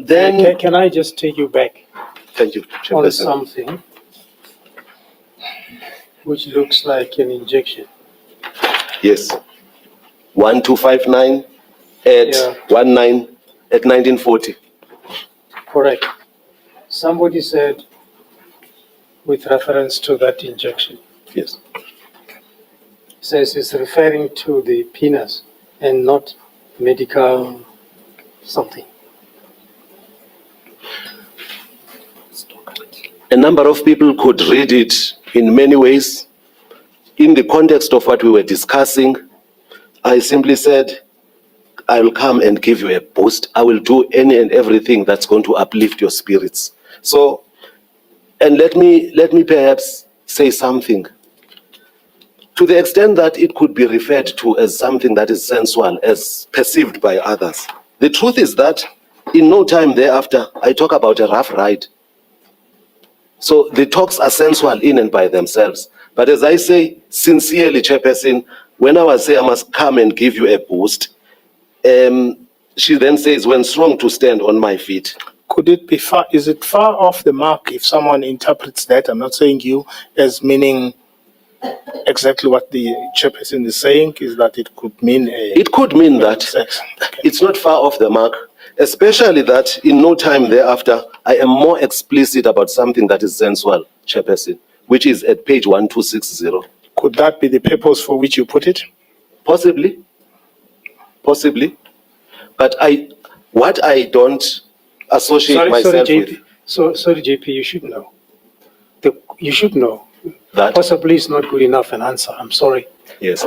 Then can I just take you back? Thank you, On Chairperson. something which looks like an injection. Yes. 1259 at 1940. Correct. Somebody said with reference to that injection. Yes. Says it's referring to the penis and not medical something. A number of people could read it in many ways. In the context of what we were discussing, I simply said, I will come and give you a boost. I will do any and everything that's going to uplift your spirits. So, and let me perhaps say something. To the extent that it could be referred to as something that is sensual, as perceived by others. The truth is that in no time thereafter, I talk about a rough ride. So the talks are sensual in and by themselves. But as I say, sincerely, Chairperson, when I was saying I must come and give you a boost, she then says, when strong to stand on my feet. Could it be far? Is it far off the mark if someone interprets that? I'm not saying you as meaning exactly what the chairperson is saying, is that it could mean it could mean that sex. Okay. It's not far off the mark, especially that in no time thereafter, I am more explicit about something that is sensual, Chairperson, which is at page 1260. Could that be the purpose for which you put it? Possibly. Possibly. But what I don't associate myself with. Sorry, JP, you should know. You should know. That possibly is not good enough an answer. I'm sorry. Yes.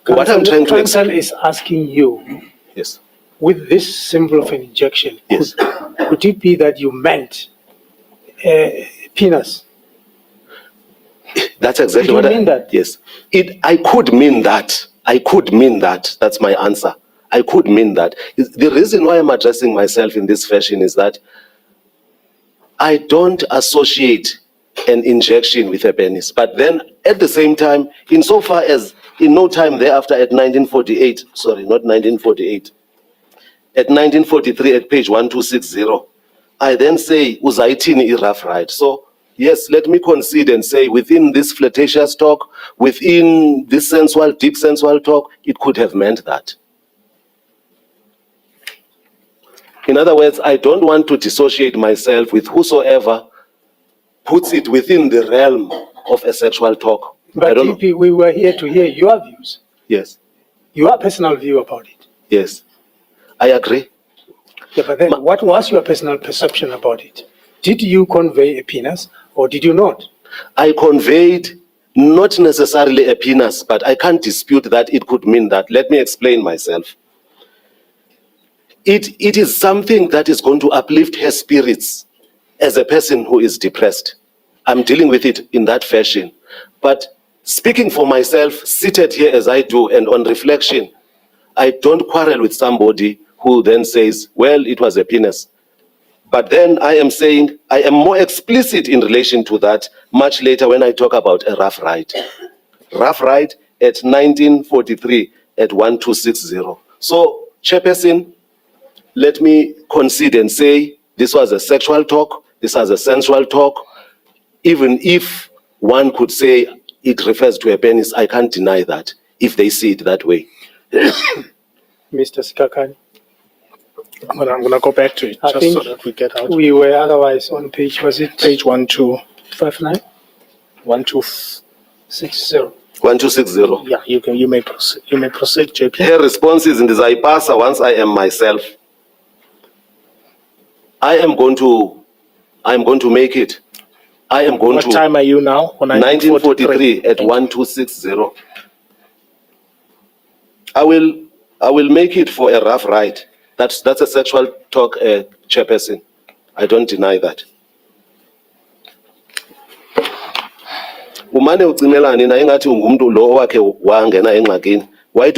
What I'm trying to explain is asking you. Yes. With this symbol of an injection, yes. Could it be that you meant penis? That's exactly what I mean. That yes. I could mean that. I could mean that. That's my answer. I could mean that. The reason why I'm addressing myself in this fashion is that I don't associate an injection with a penis. But then at the same time, insofar as in no time thereafter at 1948, sorry, not 1948, at 1943 at page 1260, I then say, Uzaitini rough ride. So yes, let me concede and say within this flirtatious talk, within this sensual, deep sensual talk, it could have meant that. In other words, I don't want to dissociate myself with whosoever puts it within the realm of a sexual talk. But DP, we were here to hear your views. Yes. Your personal view about it. Yes. I agree. Yeah, but then what was your personal perception about it? Did you convey a penis or did you not? I conveyed not necessarily a penis, but I can't dispute that it could mean that. Let me explain myself. It is something that is going to uplift her spirits as a person who is depressed. I'm dealing with it in that fashion. But speaking for myself, seated here as I do, and on reflection, I don't quarrel with somebody who then says, well, it was a penis. But then I am saying, I am more explicit in relation to that much later when I talk about a rough ride. Rough ride at 1943 at 1260. So, Chairperson, let me concede and say this was a sexual talk, this was a sensual talk. Even if one could say it refers to a penis, I can't deny that if they see it that way. Mr. Sikakani. Well, I'm going to go back to it I just think so that we get out. We were otherwise on page, was it? Page 1259? 1260. 1260. Yeah, you may proceed. You may proceed, JP. Her response is in the Zaipasa once I am myself. I'm going to make it. I am going What time are you now? 1943 at 1260. I will make it for a rough ride. That's a sexual talk, Chairperson. I don't deny that. Why do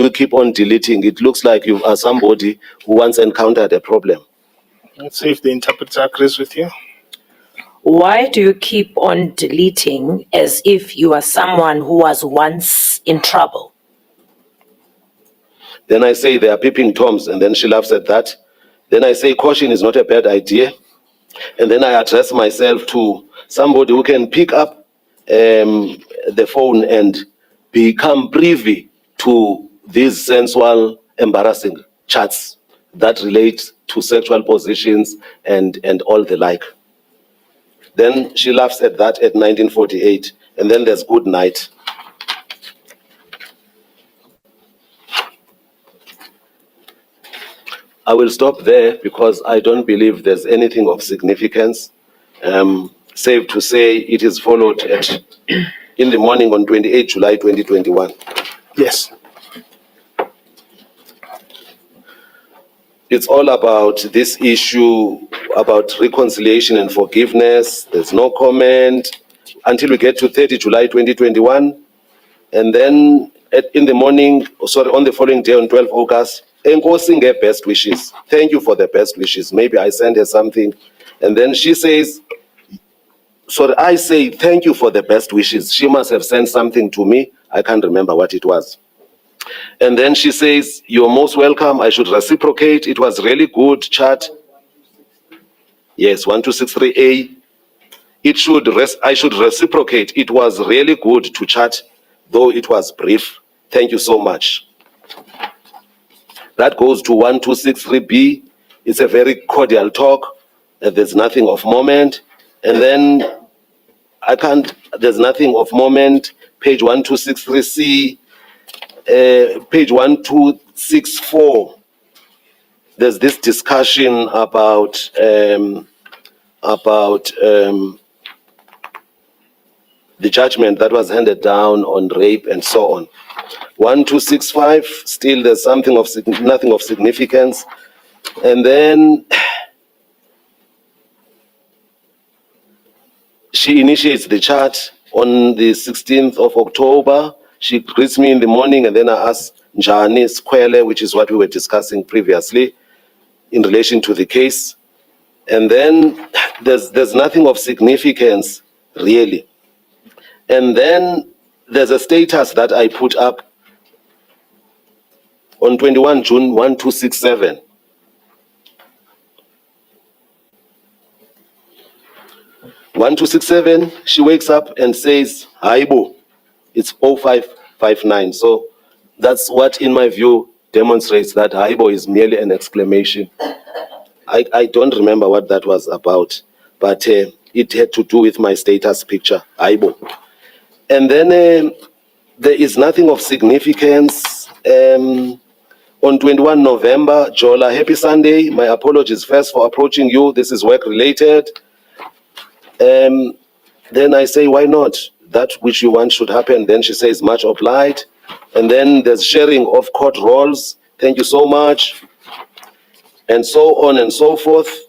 you keep on deleting? It looks like you are somebody who once encountered a problem. Let's see if the interpreter agrees with you. Why do you keep on deleting as if you are someone who was once in trouble? Then I say they are peeping toms, and then she laughs at that. Then I say caution is not a bad idea. And then I address myself to somebody who can pick up the phone and become privy to these sensual, embarrassing chats that relate to sexual positions and all the like. Then she laughs at that at 1948, and then there's good night. I will stop there because I don't believe there's anything of significance. Safe to say it is followed in the morning on 28 July 2021. Yes. It's all about this issue about reconciliation and forgiveness. There's no comment until we get to 30 July 2021. And then in the morning, on the following day on 12 August, Ngoepe gave best wishes. Thank you for the best wishes. Maybe I sent her something. And then she says, I say, thank you for the best wishes. She must have sent something to me. I can't remember what it was. And then she says, you're most welcome. I should reciprocate. It was really good chat. Yes, 1263A. I should reciprocate. It was really good to chat, though it was brief. Thank you so much. That goes to 1263B. It's a very cordial talk. There's nothing of moment. And then there's nothing of moment. Page 1263C, page 1264. There's this discussion about the judgment that was handed down on rape and so on. 1265, still there's nothing of significance. And then she initiates the chat on the 16th of October. She greets me in the morning, and then I ask Njani Squele, which is what we were discussing previously in relation to the case. And then there's nothing of significance, really. And then there's a status that I put up on 21 June 1267. She wakes up and says, Haibo, it's 0559. So that's what, in my view, demonstrates that Haibo is merely an exclamation. I don't remember what that was about, but it had to do with my status picture, Haibo. And then there is nothing of significance. On 21 November, Jola, happy Sunday. My apologies first for approaching you. This is work related. Then I say, why not? That which you want should happen. Then she says, much obliged. And then there's sharing of court rolls. Thank you so much. And so on and so forth.